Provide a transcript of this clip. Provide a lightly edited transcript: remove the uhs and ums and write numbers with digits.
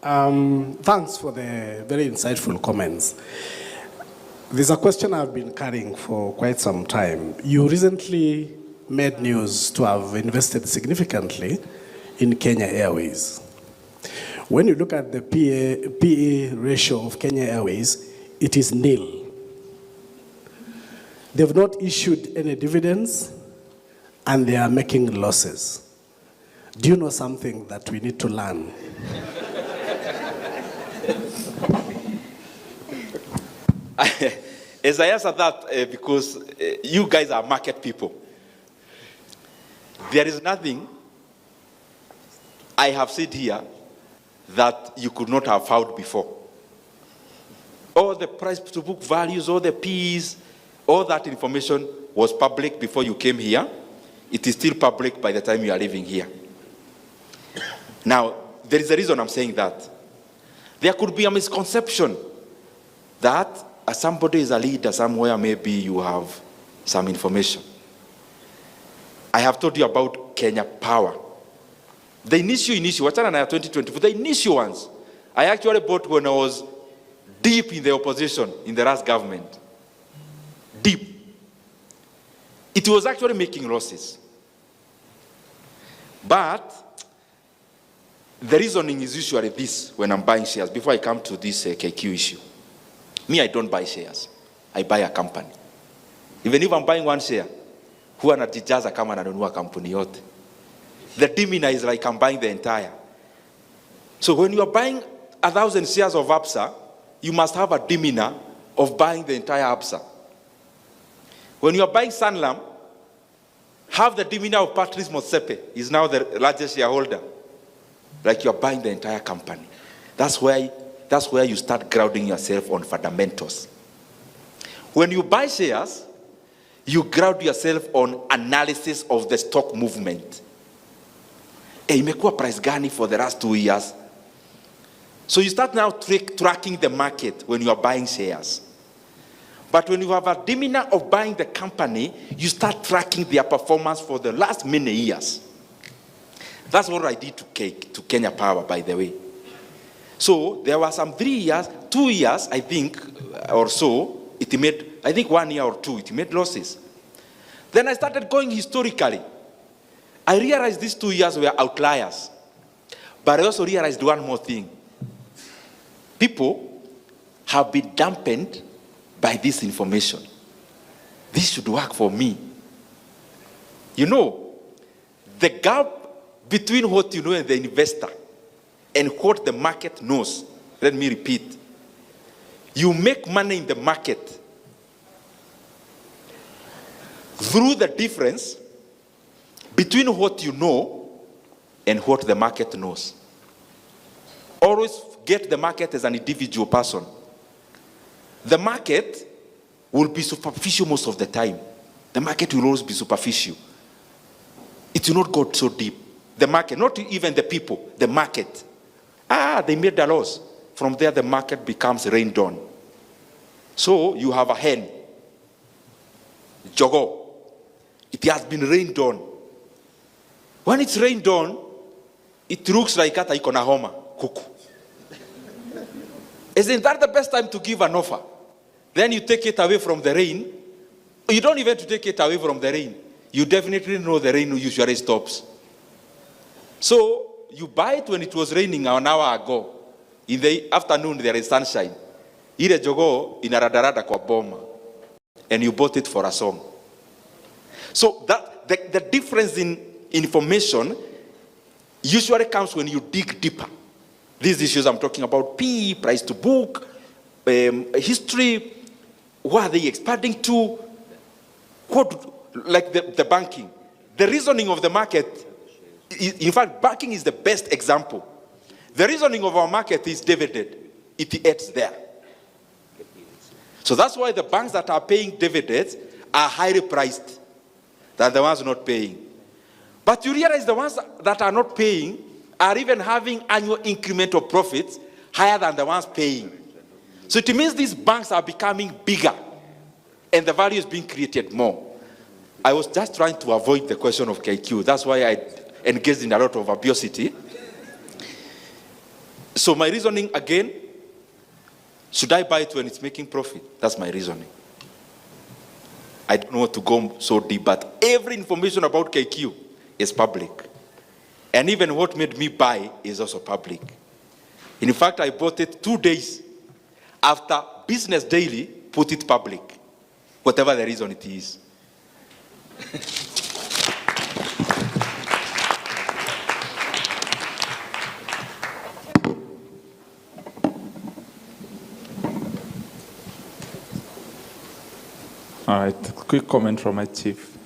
Thanks for the very insightful comments. There's a question I've been carrying for quite some time. You recently made news to have invested significantly in Kenya Airways. When you look at the PE ratio of Kenya Airways, it is nil. They've not issued any dividends, and they are making losses. Do you know something that we need to learn? As I answer that, because you guys are market people, there is nothing I have said here that you could not have found before. All the price to book values, all the P's, all that information was public before you came here. It is still public by the time you are leaving here. Now, there is a reason I'm saying that. There could be a misconception that as somebody is a leader somewhere, maybe you have some information. I have told you about Kenya Power. The initial, wachana na 2024, the initial ones, I actually bought when I was deep in the opposition in the last government. Deep. It was actually making losses. But the reasoning is usually this when I'm buying shares, before I come to this KQ issue. Me, I don't buy shares. I buy a company. Even if I'm buying one share, huwa najijaza kama nanunua kampuni yote. The demeanor is like I'm buying the entire. So when you are buying 1,000 shares of APSA, you must have a demeanor of buying the entire APSA. When you are buying Sanlam, have the demeanor of Patrice Motsepe, is now the largest shareholder. Like you are buying the entire company. That's where you start grounding yourself on fundamentals. When you buy shares, you ground yourself on analysis of the stock movement. Imekuwa price gani for the last 2 years? So you start now tracking the market when you are buying shares. But when you have a demeanor of buying the company, you start tracking their performance for the last many years. That's what I did to Kenya Power, by the way. So there were some 3 years, 2 years, I think, or so, it made, I think 1 year or two, it made losses. Then I started going historically. I realized these 2 years were outliers. But I also realized one more thing. People have been dampened by this information. This should work for me. You know, the gap between what you know and the investor and what the market knows, let me repeat. You make money in the market through the difference between what you know and what the market knows. Always get the market as an individual person. The market will be superficial most of the time. The market will always be superficial. It will not go so deep. The market, not even the people, the market. They made a loss. From there, the market becomes rained on. So you have a hen, jogo. It has been rained on. When it's rained on, it looks like ata iko na homa, kuku. Isn't that the best time to give an offer? Then you take it away from the rain. You don't even have to take it away from the rain. You definitely know the rain usually stops. So you buy it when it was raining an hour ago. In the afternoon, there is sunshine. Ile jogo inaradarada kwa boma. And you bought it for a song. So that the difference in information usually comes when you dig deeper. These issues I'm talking about, P, price to book, history, what are they expanding to? What, like the banking. The reasoning of the market, in fact, banking is the best example. The reasoning of our market is dividend. It ends there. So that's why the banks that are paying dividends are highly priced than the ones not paying. But you realize the ones that are not paying are even having annual incremental profits higher than the ones paying. So it means these banks are becoming bigger and the value is being created more. I was just trying to avoid the question of KQ. That's why I engaged in a lot of obesity. So my reasoning again, should I buy it when it's making profit? That's my reasoning. I don't want to go so deep, but every information about KQ is public. And even what made me buy is also public. In fact, I bought it 2 days after Business Daily put it public, whatever the reason it is. All right, quick comment from my chief.